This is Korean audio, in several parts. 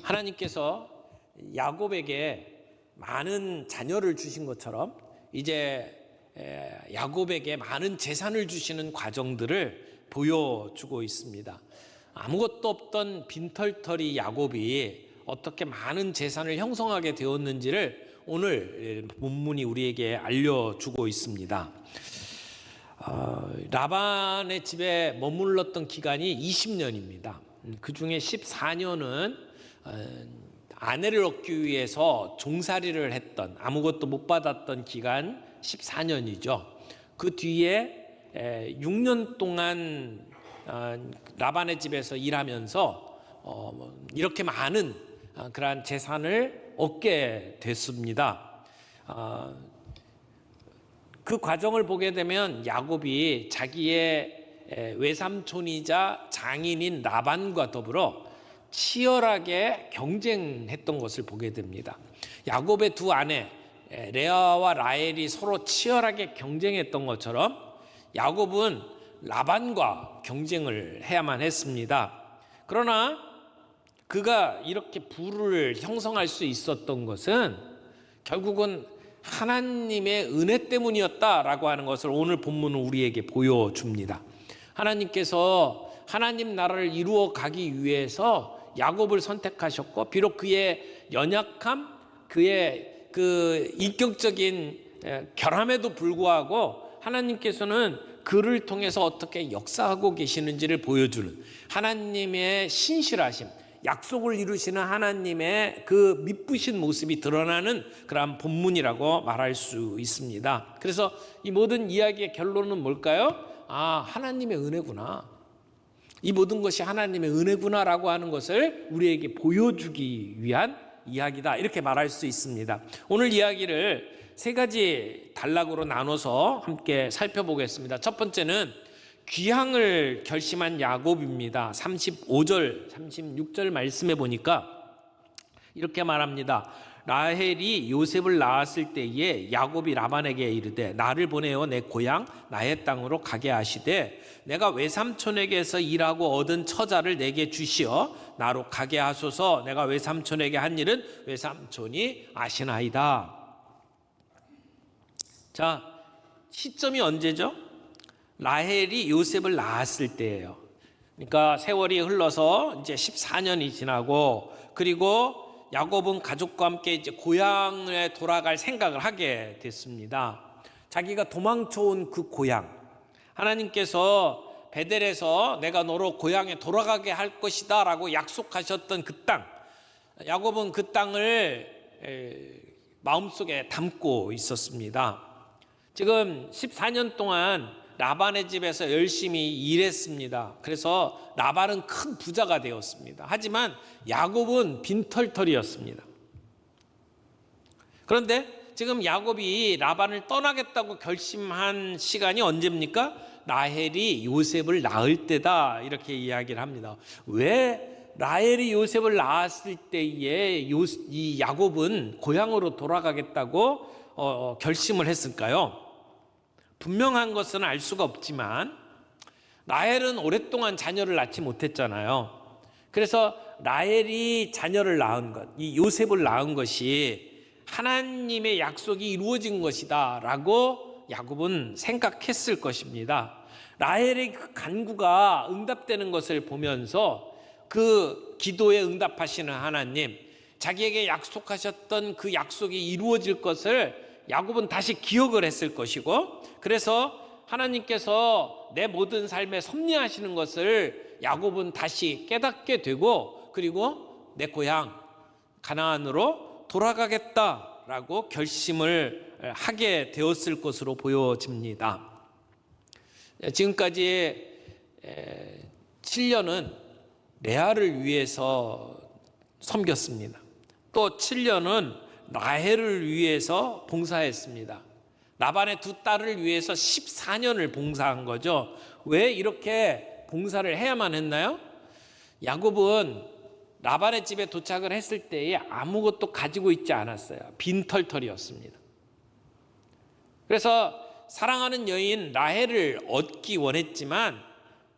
하나님께서 야곱에게 많은 자녀를 주신 것처럼 이제 야곱에게 많은 재산을 주시는 과정들을 보여주고 있습니다. 아무것도 없던 빈털터리 야곱이 어떻게 많은 재산을 형성하게 되었는지를 오늘 본문이 우리에게 알려주고 있습니다. 라반의 집에 머물렀던 기간이 20년입니다. 그 중에 14년은 아내를 얻기 위해서 종살이를 했던, 아무것도 못 받았던 기간 14년이죠. 그 뒤에 6년 동안 라반의 집에서 일하면서 이렇게 많은 그러한 재산을 얻게 됐습니다. 그 과정을 보게 되면 야곱이 자기의 외삼촌이자 장인인 라반과 더불어 치열하게 경쟁했던 것을 보게 됩니다. 야곱의 두 아내 레아와 라헬이 서로 치열하게 경쟁했던 것처럼 야곱은 라반과 경쟁을 해야만 했습니다. 그러나 그가 이렇게 부를 형성할 수 있었던 것은 결국은 하나님의 은혜 때문이었다라고 하는 것을 오늘 본문은 우리에게 보여줍니다. 하나님께서 하나님 나라를 이루어 가기 위해서 야곱을 선택하셨고, 비록 그의 연약함, 그의 그 인격적인 결함에도 불구하고 하나님께서는 그를 통해서 어떻게 역사하고 계시는지를 보여주는 하나님의 신실하심, 약속을 이루시는 하나님의 그 미쁘신 모습이 드러나는 그러한 본문이라고 말할 수 있습니다. 그래서 이 모든 이야기의 결론은 뭘까요? 하나님의 은혜구나. 이 모든 것이 하나님의 은혜구나라고 하는 것을 우리에게 보여주기 위한 이야기다, 이렇게 말할 수 있습니다. 오늘 이야기를 세 가지 단락으로 나눠서 함께 살펴보겠습니다. 첫 번째는 귀향을 결심한 야곱입니다. 35절, 36절 말씀해 보니까 이렇게 말합니다. 라헬이 요셉을 낳았을 때에 야곱이 라반에게 이르되 나를 보내어 내 고향 나의 땅으로 가게 하시되 내가 외삼촌에게서 일하고 얻은 처자를 내게 주시어 나로 가게 하소서. 내가 외삼촌에게 한 일은 외삼촌이 아시나이다. 자, 시점이 언제죠? 라헬이 요셉을 낳았을 때예요. 그러니까 세월이 흘러서 이제 14년이 지나고, 그리고 야곱은 가족과 함께 이제 고향에 돌아갈 생각을 하게 됐습니다. 자기가 도망쳐온 그 고향, 하나님께서 베델에서 내가 너로 고향에 돌아가게 할 것이다 라고 약속하셨던 그 땅, 야곱은 그 땅을 마음속에 담고 있었습니다. 지금 14년 동안 라반의 집에서 열심히 일했습니다. 그래서 라반은 큰 부자가 되었습니다. 하지만 야곱은 빈털터리였습니다. 그런데 지금 야곱이 라반을 떠나겠다고 결심한 시간이 언제입니까? 라헬이 요셉을 낳을 때다, 이렇게 이야기를 합니다. 왜 라헬이 요셉을 낳았을 때에 이 야곱은 고향으로 돌아가겠다고 결심을 했을까요? 분명한 것은 알 수가 없지만 라헬은 오랫동안 자녀를 낳지 못했잖아요. 그래서 라헬이 자녀를 낳은 것, 이 요셉을 낳은 것이 하나님의 약속이 이루어진 것이다 라고 야곱은 생각했을 것입니다. 라헬의 그 간구가 응답되는 것을 보면서 그 기도에 응답하시는 하나님, 자기에게 약속하셨던 그 약속이 이루어질 것을 야곱은 다시 기억을 했을 것이고, 그래서 하나님께서 내 모든 삶에 섭리하시는 것을 야곱은 다시 깨닫게 되고, 그리고 내 고향 가나안으로 돌아가겠다라고 결심을 하게 되었을 것으로 보여집니다. 지금까지 7년은 레아를 위해서 섬겼습니다. 또 7년은 라헬을 위해서 봉사했습니다. 라반의 두 딸을 위해서 14년을 봉사한 거죠. 왜 이렇게 봉사를 해야만 했나요? 야곱은 라반의 집에 도착을 했을 때에 아무것도 가지고 있지 않았어요. 빈털털이었습니다. 그래서 사랑하는 여인 라헬을 얻기 원했지만,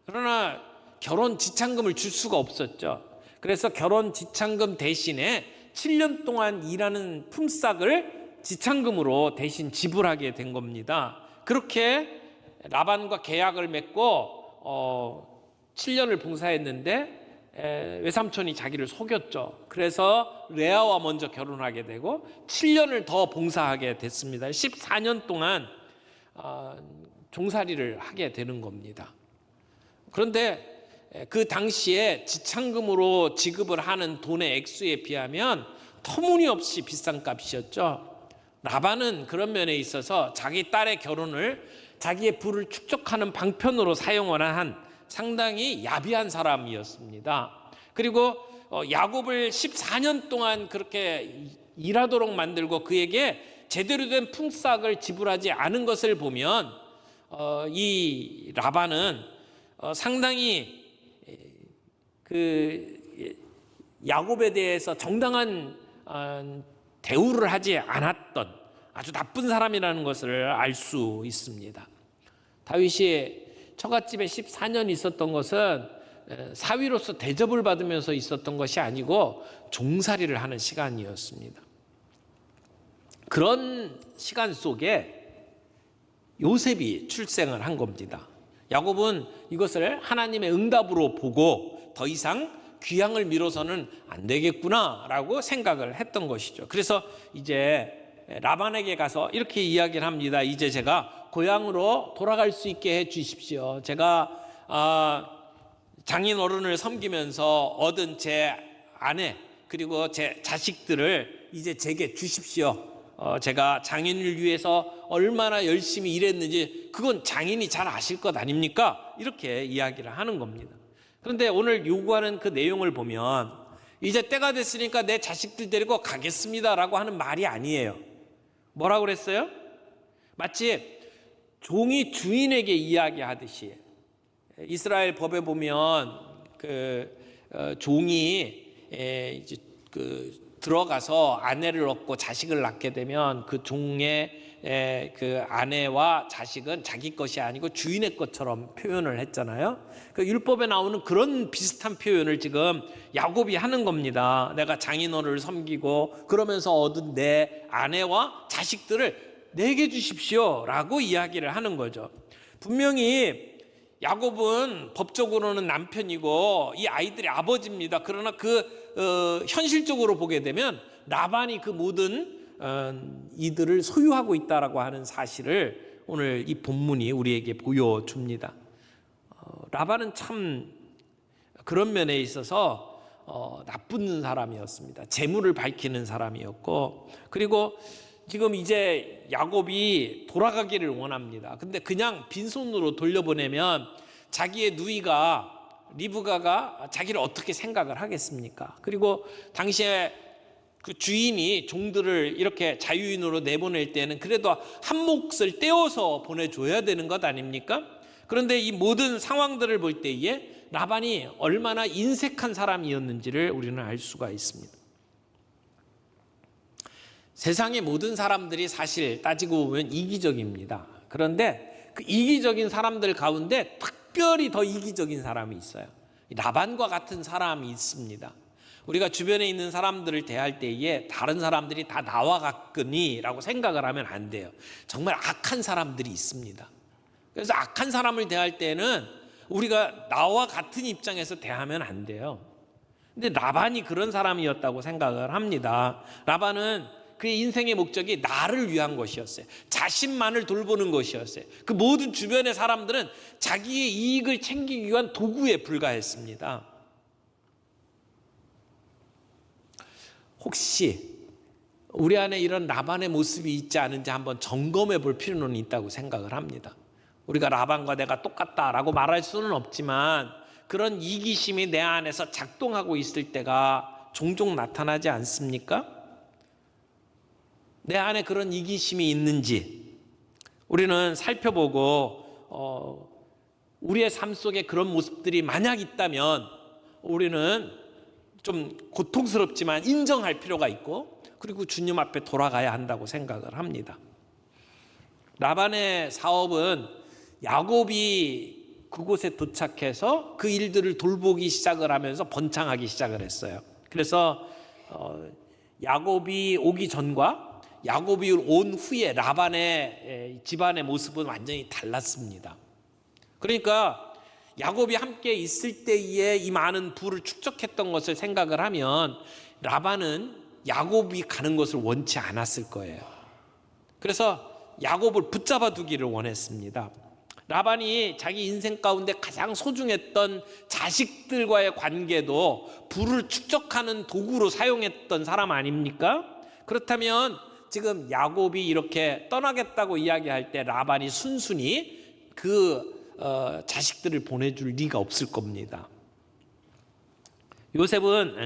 그러나 결혼 지참금을 줄 수가 없었죠. 그래서 결혼 지참금 대신에 7년 동안 일하는 품삯을 지참금으로 대신 지불하게 된 겁니다. 그렇게 라반과 계약을 맺고 7년을 봉사했는데 외삼촌이 자기를 속였죠. 그래서 레아와 먼저 결혼하게 되고 7년을 더 봉사하게 됐습니다. 14년 동안 종살이를 하게 되는 겁니다. 그런데 그 당시에 지참금으로 지급을 하는 돈의 액수에 비하면 터무니없이 비싼 값이었죠. 라반은 그런 면에 있어서 자기 딸의 결혼을 자기의 부를 축적하는 방편으로 사용을 한 상당히 야비한 사람이었습니다. 그리고 야곱을 14년 동안 그렇게 일하도록 만들고 그에게 제대로 된 품삯을 지불하지 않은 것을 보면 이 라반은 상당히 그 야곱에 대해서 정당한 대우를 하지 않았던 아주 나쁜 사람이라는 것을 알 수 있습니다. 다윗이 처갓집에 14년 있었던 것은 사위로서 대접을 받으면서 있었던 것이 아니고 종살이를 하는 시간이었습니다. 그런 시간 속에 요셉이 출생을 한 겁니다. 야곱은 이것을 하나님의 응답으로 보고 더 이상 귀향을 미뤄서는 안 되겠구나라고 생각을 했던 것이죠. 그래서 이제 라반에게 가서 이렇게 이야기를 합니다. 이제 제가 고향으로 돌아갈 수 있게 해 주십시오. 제가 장인 어른을 섬기면서 얻은 제 아내 그리고 제 자식들을 이제 제게 주십시오. 제가 장인을 위해서 얼마나 열심히 일했는지 그건 장인이 잘 아실 것 아닙니까? 이렇게 이야기를 하는 겁니다. 그런데 오늘 요구하는 그 내용을 보면 이제 때가 됐으니까 내 자식들 데리고 가겠습니다라고 하는 말이 아니에요. 뭐라고 그랬어요? 마치 종이 주인에게 이야기하듯이 이스라엘 법에 보면 종이 이제 들어가서 아내를 얻고 자식을 낳게 되면 그 종의 그 아내와 자식은 자기 것이 아니고 주인의 것처럼 표현을 했잖아요. 그 율법에 나오는 그런 비슷한 표현을 지금 야곱이 하는 겁니다. 내가 장인어른을 섬기고 그러면서 얻은 내 아내와 자식들을 내게 주십시오라고 이야기를 하는 거죠. 분명히 야곱은 법적으로는 남편이고 이 아이들의 아버지입니다. 그러나 현실적으로 보게 되면 라반이 그 모든 이들을 소유하고 있다라고 하는 사실을 오늘 이 본문이 우리에게 보여줍니다. 라반은 참 그런 면에 있어서 나쁜 사람이었습니다. 재물을 밝히는 사람이었고, 그리고 지금 이제 야곱이 돌아가기를 원합니다. 근데 그냥 빈손으로 돌려보내면 자기의 누이가 리브가가 자기를 어떻게 생각을 하겠습니까? 그리고 당시에 그 주인이 종들을 이렇게 자유인으로 내보낼 때는 그래도 한 몫을 떼어서 보내줘야 되는 것 아닙니까? 그런데 이 모든 상황들을 볼 때에 라반이 얼마나 인색한 사람이었는지를 우리는 알 수가 있습니다. 세상의 모든 사람들이 사실 따지고 보면 이기적입니다. 그런데 그 이기적인 사람들 가운데 특별히 더 이기적인 사람이 있어요. 라반과 같은 사람이 있습니다. 우리가 주변에 있는 사람들을 대할 때에 다른 사람들이 다 나와 같거니라고 생각을 하면 안 돼요. 정말 악한 사람들이 있습니다. 그래서 악한 사람을 대할 때는 우리가 나와 같은 입장에서 대하면 안 돼요. 근데 라반이 그런 사람이었다고 생각을 합니다. 라반은 그의 인생의 목적이 나를 위한 것이었어요. 자신만을 돌보는 것이었어요. 그 모든 주변의 사람들은 자기의 이익을 챙기기 위한 도구에 불과했습니다. 혹시 우리 안에 이런 라반의 모습이 있지 않은지 한번 점검해 볼 필요는 있다고 생각을 합니다. 우리가 라반과 내가 똑같다라고 말할 수는 없지만 그런 이기심이 내 안에서 작동하고 있을 때가 종종 나타나지 않습니까? 내 안에 그런 이기심이 있는지 우리는 살펴보고 우리의 삶 속에 그런 모습들이 만약 있다면 우리는 좀 고통스럽지만 인정할 필요가 있고 그리고 주님 앞에 돌아가야 한다고 생각을 합니다. 라반의 사업은 야곱이 그곳에 도착해서 그 일들을 돌보기 시작을 하면서 번창하기 시작을 했어요. 그래서 야곱이 오기 전과 야곱이 온 후에 라반의 집안의 모습은 완전히 달랐습니다. 그러니까 야곱이 함께 있을 때에 이 많은 부를 축적했던 것을 생각을 하면 라반은 야곱이 가는 것을 원치 않았을 거예요. 그래서 야곱을 붙잡아 두기를 원했습니다. 라반이 자기 인생 가운데 가장 소중했던 자식들과의 관계도 부를 축적하는 도구로 사용했던 사람 아닙니까? 그렇다면 지금 야곱이 이렇게 떠나겠다고 이야기할 때 라반이 순순히 그 자식들을 보내줄 리가 없을 겁니다.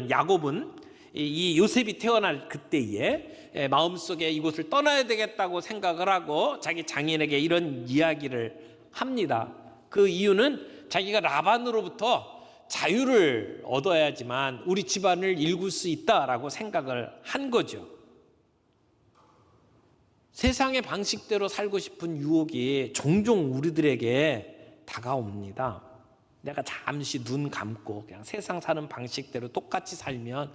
야곱은 이 요셉이 태어날 그때에 마음속에 이곳을 떠나야 되겠다고 생각을 하고 자기 장인에게 이런 이야기를 합니다. 그 이유는 자기가 라반으로부터 자유를 얻어야지만 우리 집안을 일굴 수 있다라고 생각을 한 거죠. 세상의 방식대로 살고 싶은 유혹이 종종 우리들에게 다가옵니다. 내가 잠시 눈 감고 그냥 세상 사는 방식대로 똑같이 살면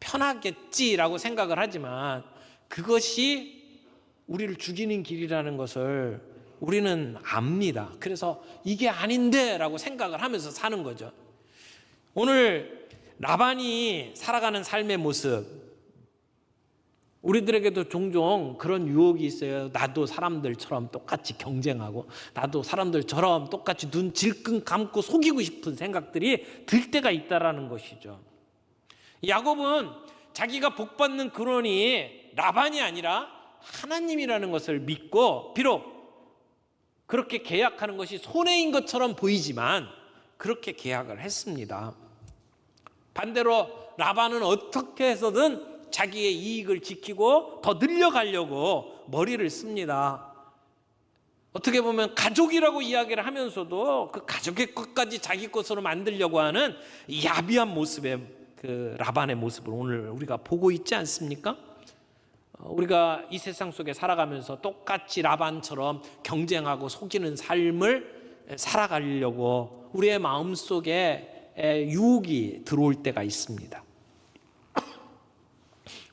편하겠지라고 생각을 하지만 그것이 우리를 죽이는 길이라는 것을 우리는 압니다. 그래서 이게 아닌데 라고 생각을 하면서 사는 거죠. 오늘 라반이 살아가는 삶의 모습, 우리들에게도 종종 그런 유혹이 있어요. 나도 사람들처럼 똑같이 경쟁하고 나도 사람들처럼 똑같이 눈 질끈 감고 속이고 싶은 생각들이 들 때가 있다라는 것이죠. 야곱은 자기가 복받는 근원이 라반이 아니라 하나님이라는 것을 믿고 비록 그렇게 계약하는 것이 손해인 것처럼 보이지만 그렇게 계약을 했습니다. 반대로 라반은 어떻게 해서든 자기의 이익을 지키고 더 늘려가려고 머리를 씁니다. 어떻게 보면 가족이라고 이야기를 하면서도 그 가족의 것까지 자기 것으로 만들려고 하는 야비한 모습의 그 라반의 모습을 오늘 우리가 보고 있지 않습니까? 우리가 이 세상 속에 살아가면서 똑같이 라반처럼 경쟁하고 속이는 삶을 살아가려고 우리의 마음속에 유혹이 들어올 때가 있습니다.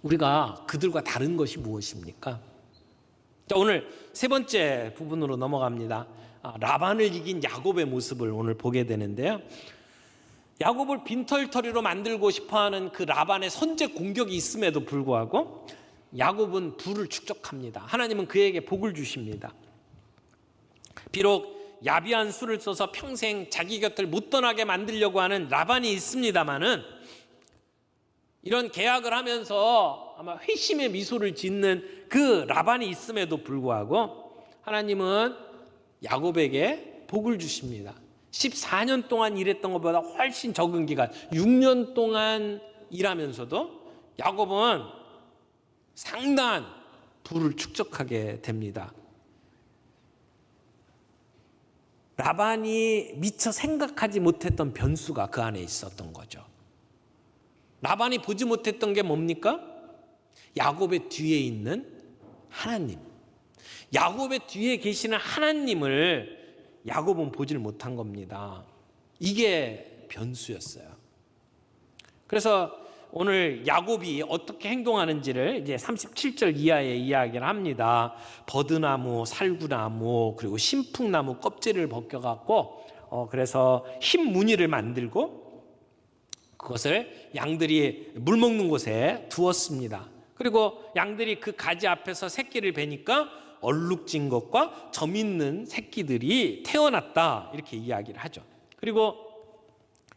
우리가 그들과 다른 것이 무엇입니까? 자, 오늘 세 번째 부분으로 넘어갑니다. 라반을 이긴 야곱의 모습을 오늘 보게 되는데요. 야곱을 빈털터리로 만들고 싶어하는 그 라반의 선제 공격이 있음에도 불구하고 야곱은 부를 축적합니다. 하나님은 그에게 복을 주십니다. 비록 야비한 수를 써서 평생 자기 곁을 못 떠나게 만들려고 하는 라반이 있습니다마는 이런 계약을 하면서 아마 회심의 미소를 짓는 그 라반이 있음에도 불구하고 하나님은 야곱에게 복을 주십니다. 14년 동안 일했던 것보다 훨씬 적은 기간 6년 동안 일하면서도 야곱은 상당한 부를 축적하게 됩니다. 라반이 미처 생각하지 못했던 변수가 그 안에 있었던 거죠. 라반이 보지 못했던 게 뭡니까? 야곱의 뒤에 있는 하나님. 야곱의 뒤에 계시는 하나님을 야곱은 보지를 못한 겁니다. 이게 변수였어요. 그래서 오늘 야곱이 어떻게 행동하는지를 이제 37절 이하에 이야기를 합니다. 버드나무, 살구나무, 그리고 신풍나무 껍질을 벗겨갖고 그래서 흰 무늬를 만들고 그것을 양들이 물 먹는 곳에 두었습니다. 그리고 양들이 그 가지 앞에서 새끼를 베니까 얼룩진 것과 점 있는 새끼들이 태어났다 이렇게 이야기를 하죠. 그리고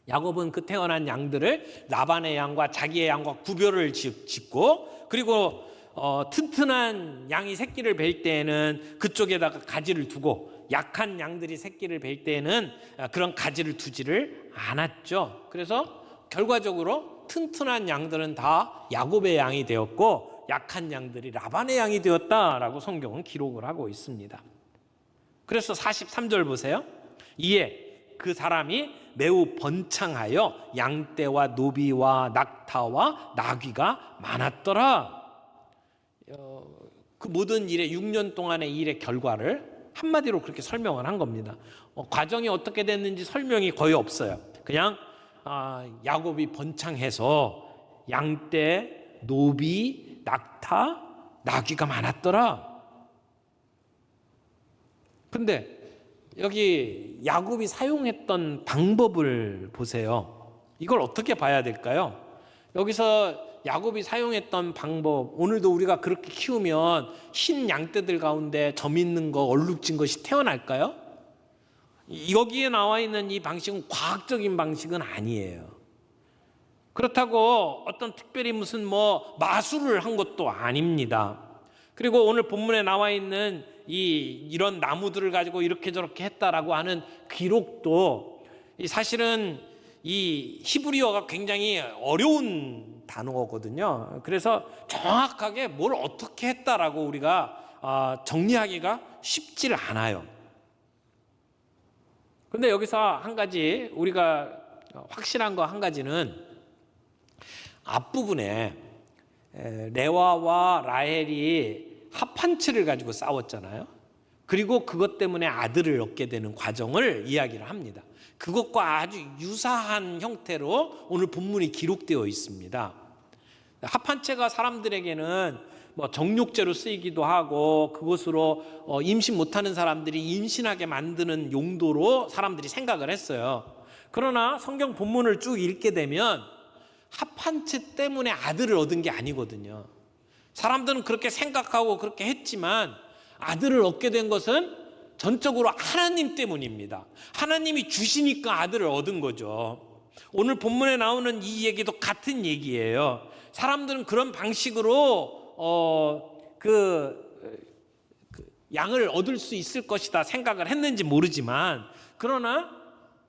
야곱은 그 태어난 양들을 라반의 양과 자기의 양과 구별을 짓고 그리고 튼튼한 양이 새끼를 뵐 때에는 그쪽에다가 가지를 두고 약한 양들이 새끼를 뵐 때에는 그런 가지를 두지를 않았죠. 그래서 결과적으로 튼튼한 양들은 다 야곱의 양이 되었고 약한 양들이 라반의 양이 되었다라고 성경은 기록을 하고 있습니다. 그래서 43절 보세요. 이에 그 사람이 매우 번창하여 양떼와 노비와 낙타와 나귀가 많았더라. 그 모든 일의 6년 동안의 일의 결과를 한마디로 그렇게 설명을 한 겁니다. 과정이 어떻게 됐는지 설명이 거의 없어요. 그냥 야곱이 번창해서 양떼, 노비, 낙타, 나귀가 많았더라. 근데 여기 야곱이 사용했던 방법을 보세요. 이걸 어떻게 봐야 될까요? 여기서 야곱이 사용했던 방법, 오늘도 우리가 그렇게 키우면 흰 양떼들 가운데 점 있는 거, 얼룩진 것이 태어날까요? 여기에 나와 있는 이 방식은 과학적인 방식은 아니에요. 그렇다고 어떤 특별히 무슨 마술을 한 것도 아닙니다. 그리고 오늘 본문에 나와 있는 이런 나무들을 가지고 이렇게 저렇게 했다라고 하는 기록도 사실은 이 히브리어가 굉장히 어려운 단어거든요. 그래서 정확하게 뭘 어떻게 했다라고 우리가 정리하기가 쉽질 않아요. 그런데 여기서 한 가지 우리가 확실한 거 한 가지는 앞부분에 레와와 라헬이 합한치를 가지고 싸웠잖아요. 그리고 그것 때문에 아들을 얻게 되는 과정을 이야기를 합니다. 그것과 아주 유사한 형태로 오늘 본문이 기록되어 있습니다. 합한채가 사람들에게는 정욕제로 쓰이기도 하고 그것으로 임신 못하는 사람들이 임신하게 만드는 용도로 사람들이 생각을 했어요. 그러나 성경 본문을 쭉 읽게 되면 합한채 때문에 아들을 얻은 게 아니거든요. 사람들은 그렇게 생각하고 그렇게 했지만 아들을 얻게 된 것은 전적으로 하나님 때문입니다. 하나님이 주시니까 아들을 얻은 거죠. 오늘 본문에 나오는 이 얘기도 같은 얘기예요. 사람들은 그런 방식으로 양을 얻을 수 있을 것이다 생각을 했는지 모르지만, 그러나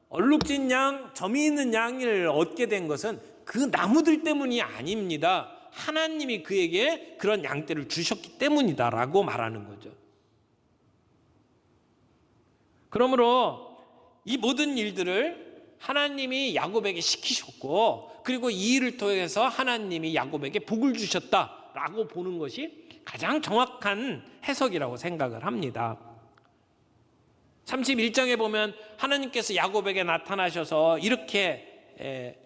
얼룩진 양, 점이 있는 양을 얻게 된 것은 그 나무들 때문이 아닙니다. 하나님이 그에게 그런 양떼를 주셨기 때문이다라고 말하는 거죠. 그러므로 이 모든 일들을 하나님이 야곱에게 시키셨고, 그리고 이 일을 통해서 하나님이 야곱에게 복을 주셨다라고 보는 것이 가장 정확한 해석이라고 생각을 합니다. 31장에 보면 하나님께서 야곱에게 나타나셔서 이렇게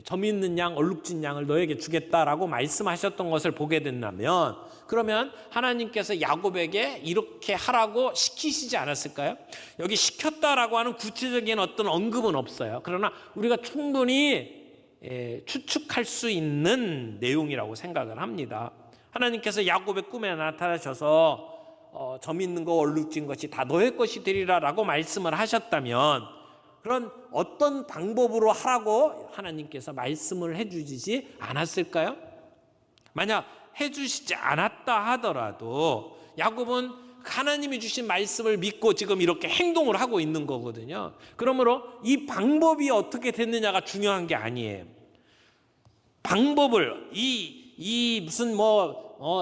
점 있는 양, 얼룩진 양을 너에게 주겠다라고 말씀하셨던 것을 보게 된다면, 그러면 하나님께서 야곱에게 이렇게 하라고 시키시지 않았을까요? 여기 시켰다라고 하는 구체적인 어떤 언급은 없어요. 그러나 우리가 충분히 추측할 수 있는 내용이라고 생각을 합니다. 하나님께서 야곱의 꿈에 나타나셔서 점 있는 거, 얼룩진 것이 다 너의 것이 되리라라고 말씀을 하셨다면, 그런 어떤 방법으로 하라고 하나님께서 말씀을 해주시지 않았을까요? 만약 해주시지 않았다 하더라도 야곱은 하나님이 주신 말씀을 믿고 지금 이렇게 행동을 하고 있는 거거든요. 그러므로 이 방법이 어떻게 됐느냐가 중요한 게 아니에요. 방법을 무슨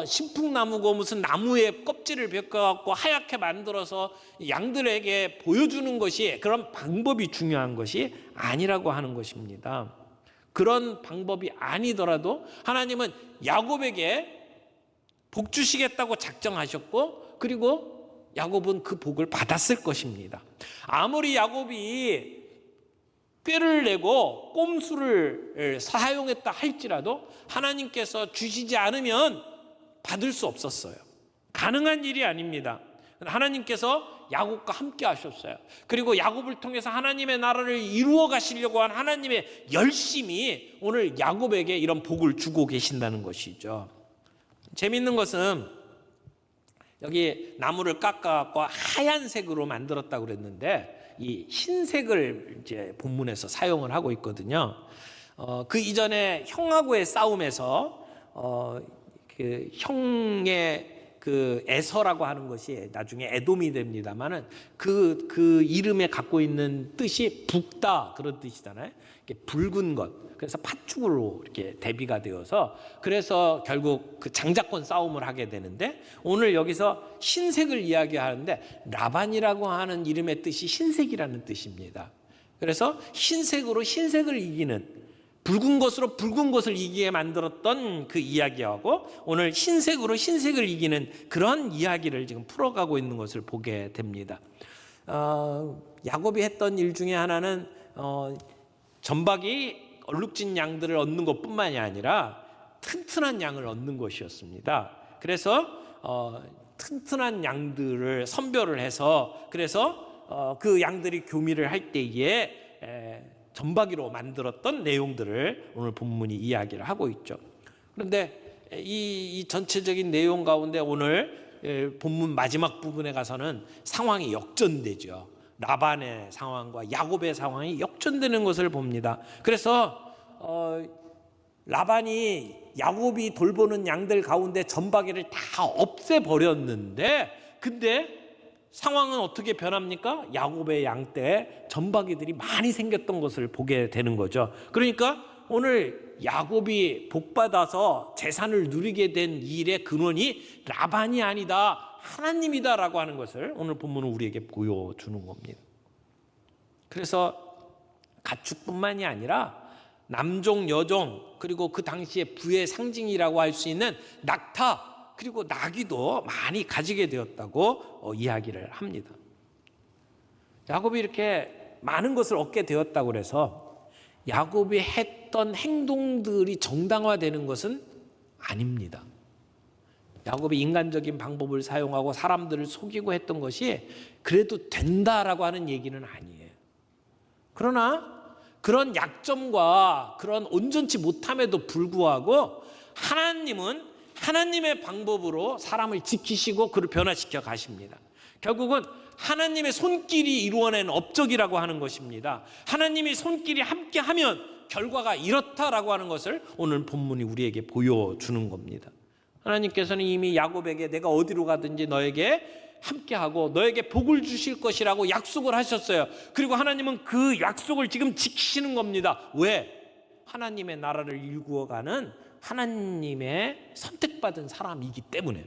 신풍나무고 무슨 나무에 껍질을 벗겨갖고 하얗게 만들어서 양들에게 보여주는 것이, 그런 방법이 중요한 것이 아니라고 하는 것입니다. 그런 방법이 아니더라도 하나님은 야곱에게 복 주시겠다고 작정하셨고, 그리고 야곱은 그 복을 받았을 것입니다. 아무리 야곱이 꾀를 내고 꼼수를 사용했다 할지라도 하나님께서 주시지 않으면 받을 수 없었어요. 가능한 일이 아닙니다. 하나님께서 야곱과 함께 하셨어요. 그리고 야곱을 통해서 하나님의 나라를 이루어 가시려고 한 하나님의 열심이 오늘 야곱에게 이런 복을 주고 계신다는 것이죠. 재밌는 것은 여기 나무를 깎아갖고 하얀색으로 만들었다고 그랬는데, 이 흰색을 이제 본문에서 사용을 하고 있거든요. 그 이전에 형하고의 싸움에서 그 형의 그 에서라고 하는 것이 나중에 에돔이 됩니다만은 그 이름에 갖고 있는 뜻이 붉다 그런 뜻이잖아요. 붉은 것. 그래서 팥죽으로 이렇게 대비가 되어서, 그래서 결국 그 장자권 싸움을 하게 되는데, 오늘 여기서 흰색을 이야기하는데 라반이라고 하는 이름의 뜻이 흰색이라는 뜻입니다. 그래서 흰색으로 흰색을 이기는, 붉은 것으로 붉은 것을 이기게 만들었던 그 이야기하고 오늘 흰색으로 흰색을 이기는 그런 이야기를 지금 풀어가고 있는 것을 보게 됩니다. 야곱이 했던 일 중에 하나는 전박이 얼룩진 양들을 얻는 것뿐만이 아니라 튼튼한 양을 얻는 것이었습니다. 그래서 튼튼한 양들을 선별을 해서 그래서 그 양들이 교미를 할 때에 전박이로 만들었던 내용들을 오늘 본문이 이야기를 하고 있죠. 그런데 이 전체적인 내용 가운데 오늘 본문 마지막 부분에 가서는 상황이 역전되죠. 라반의 상황과 야곱의 상황이 역전되는 것을 봅니다. 그래서 라반이 야곱이 돌보는 양들 가운데 전박이를 다 없애버렸는데 근데 상황은 어떻게 변합니까? 야곱의 양 때 전박이들이 많이 생겼던 것을 보게 되는 거죠. 그러니까 오늘 야곱이 복받아서 재산을 누리게 된 일의 근원이 라반이 아니다, 하나님이다라고 하는 것을 오늘 본문은 우리에게 보여주는 겁니다. 그래서 가축뿐만이 아니라 남종, 여종, 그리고 그 당시에 부의 상징이라고 할 수 있는 낙타, 그리고 나귀도 많이 가지게 되었다고 이야기를 합니다. 야곱이 이렇게 많은 것을 얻게 되었다고 해서 야곱이 했던 행동들이 정당화되는 것은 아닙니다. 야곱이 인간적인 방법을 사용하고 사람들을 속이고 했던 것이 그래도 된다라고 하는 얘기는 아니에요. 그러나 그런 약점과 그런 온전치 못함에도 불구하고 하나님은 하나님의 방법으로 사람을 지키시고 그를 변화시켜 가십니다. 결국은 하나님의 손길이 이루어낸 업적이라고 하는 것입니다. 하나님의 손길이 함께하면 결과가 이렇다라고 하는 것을 오늘 본문이 우리에게 보여주는 겁니다. 하나님께서는 이미 야곱에게 내가 어디로 가든지 너에게 함께하고 너에게 복을 주실 것이라고 약속을 하셨어요. 그리고 하나님은 그 약속을 지금 지키시는 겁니다. 왜? 하나님의 나라를 일구어가는 하나님의 선택받은 사람이기 때문에.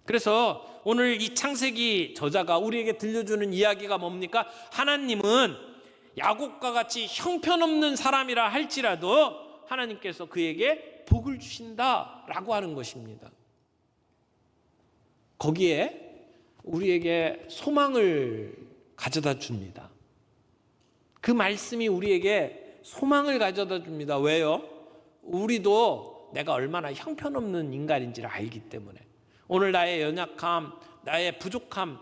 그래서 오늘 이 창세기 저자가 우리에게 들려주는 이야기가 뭡니까? 하나님은 야곱과 같이 형편없는 사람이라 할지라도 하나님께서 그에게 복을 주신다라고 하는 것입니다. 거기에 우리에게 소망을 가져다 줍니다. 그 말씀이 우리에게 소망을 가져다 줍니다. 왜요? 우리도 내가 얼마나 형편없는 인간인지를 알기 때문에. 오늘 나의 연약함, 나의 부족함,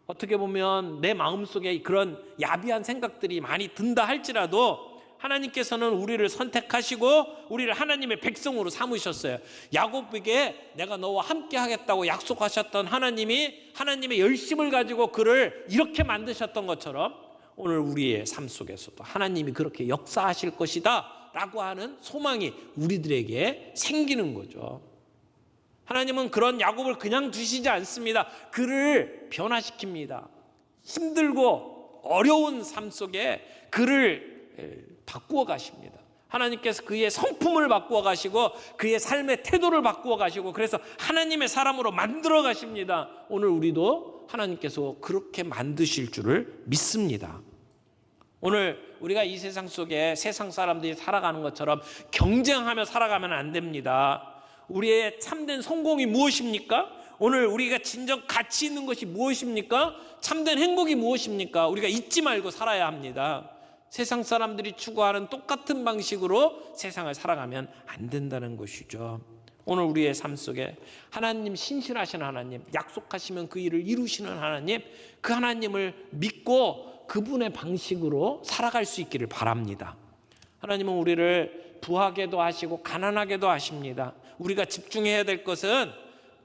어떻게 보면 내 마음속에 그런 야비한 생각들이 많이 든다 할지라도 하나님께서는 우리를 선택하시고 우리를 하나님의 백성으로 삼으셨어요. 야곱에게 내가 너와 함께 하겠다고 약속하셨던 하나님이 하나님의 열심을 가지고 그를 이렇게 만드셨던 것처럼 오늘 우리의 삶 속에서도 하나님이 그렇게 역사하실 것이다 라고 하는 소망이 우리들에게 생기는 거죠. 하나님은 그런 야곱을 그냥 두시지 않습니다. 그를 변화시킵니다. 힘들고 어려운 삶 속에 그를 바꾸어 가십니다. 하나님께서 그의 성품을 바꾸어 가시고 그의 삶의 태도를 바꾸어 가시고 그래서 하나님의 사람으로 만들어 가십니다. 오늘 우리도 하나님께서 그렇게 만드실 줄을 믿습니다. 오늘 우리가 이 세상 속에 세상 사람들이 살아가는 것처럼 경쟁하며 살아가면 안 됩니다. 우리의 참된 성공이 무엇입니까? 오늘 우리가 진정 가치 있는 것이 무엇입니까? 참된 행복이 무엇입니까? 우리가 잊지 말고 살아야 합니다. 세상 사람들이 추구하는 똑같은 방식으로 세상을 살아가면 안 된다는 것이죠. 오늘 우리의 삶 속에 하나님, 신실하신 하나님, 약속하시면 그 일을 이루시는 하나님, 그 하나님을 믿고 그분의 방식으로 살아갈 수 있기를 바랍니다. 하나님은 우리를 부하게도 하시고 가난하게도 하십니다. 우리가 집중해야 될 것은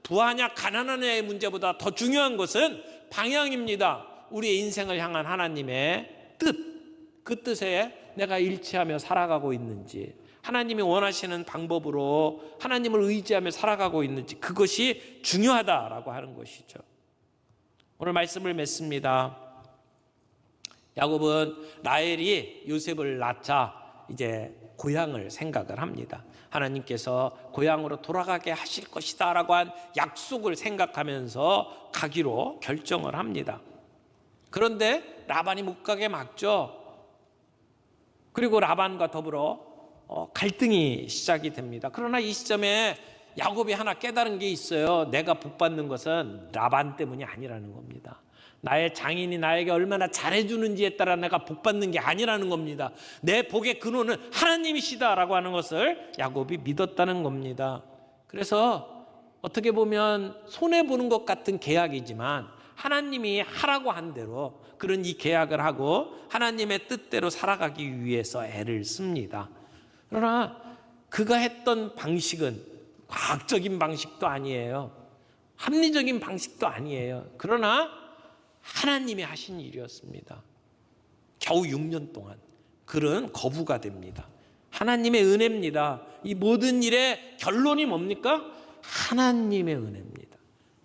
부하냐 가난하냐의 문제보다 더 중요한 것은 방향입니다. 우리의 인생을 향한 하나님의 뜻, 그 뜻에 내가 일치하며 살아가고 있는지, 하나님이 원하시는 방법으로 하나님을 의지하며 살아가고 있는지, 그것이 중요하다라고 하는 것이죠. 오늘 말씀을 맺습니다. 야곱은 라헬이 요셉을 낳자 이제 고향을 생각을 합니다. 하나님께서 고향으로 돌아가게 하실 것이다 라고 한 약속을 생각하면서 가기로 결정을 합니다. 그런데 라반이 못 가게 막죠. 그리고 라반과 더불어 갈등이 시작이 됩니다. 그러나 이 시점에 야곱이 하나 깨달은 게 있어요. 내가 복 받는 것은 라반 때문이 아니라는 겁니다. 나의 장인이 나에게 얼마나 잘해주는지에 따라 내가 복 받는 게 아니라는 겁니다. 내 복의 근원은 하나님이시다라고 하는 것을 야곱이 믿었다는 겁니다. 그래서 어떻게 보면 손해보는 것 같은 계약이지만 하나님이 하라고 한 대로 그런 이 계약을 하고 하나님의 뜻대로 살아가기 위해서 애를 씁니다. 그러나 그가 했던 방식은 과학적인 방식도 아니에요. 합리적인 방식도 아니에요. 그러나 하나님이 하신 일이었습니다. 겨우 6년 동안 그는 거부가 됩니다. 하나님의 은혜입니다. 이 모든 일의 결론이 뭡니까? 하나님의 은혜입니다.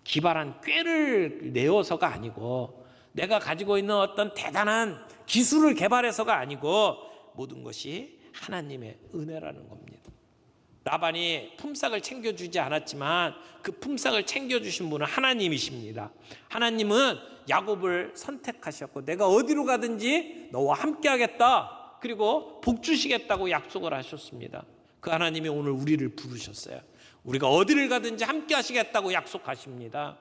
기발한 꾀를 내어서가 아니고 내가 가지고 있는 어떤 대단한 기술을 개발해서가 아니고 모든 것이 하나님의 은혜라는 겁니다. 라반이 품삯을 챙겨주지 않았지만 그 품삯을 챙겨주신 분은 하나님이십니다. 하나님은 야곱을 선택하셨고 내가 어디로 가든지 너와 함께 하겠다. 그리고 복 주시겠다고 약속을 하셨습니다. 그 하나님이 오늘 우리를 부르셨어요. 우리가 어디를 가든지 함께 하시겠다고 약속하십니다.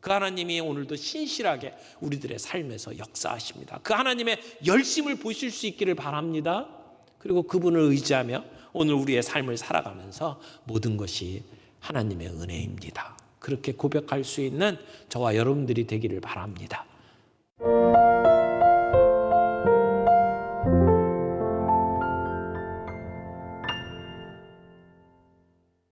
그 하나님이 오늘도 신실하게 우리들의 삶에서 역사하십니다. 그 하나님의 열심을 보실 수 있기를 바랍니다. 그리고 그분을 의지하며 오늘 우리의 삶을 살아가면서 모든 것이 하나님의 은혜입니다. 그렇게 고백할 수 있는 저와 여러분들이 되기를 바랍니다.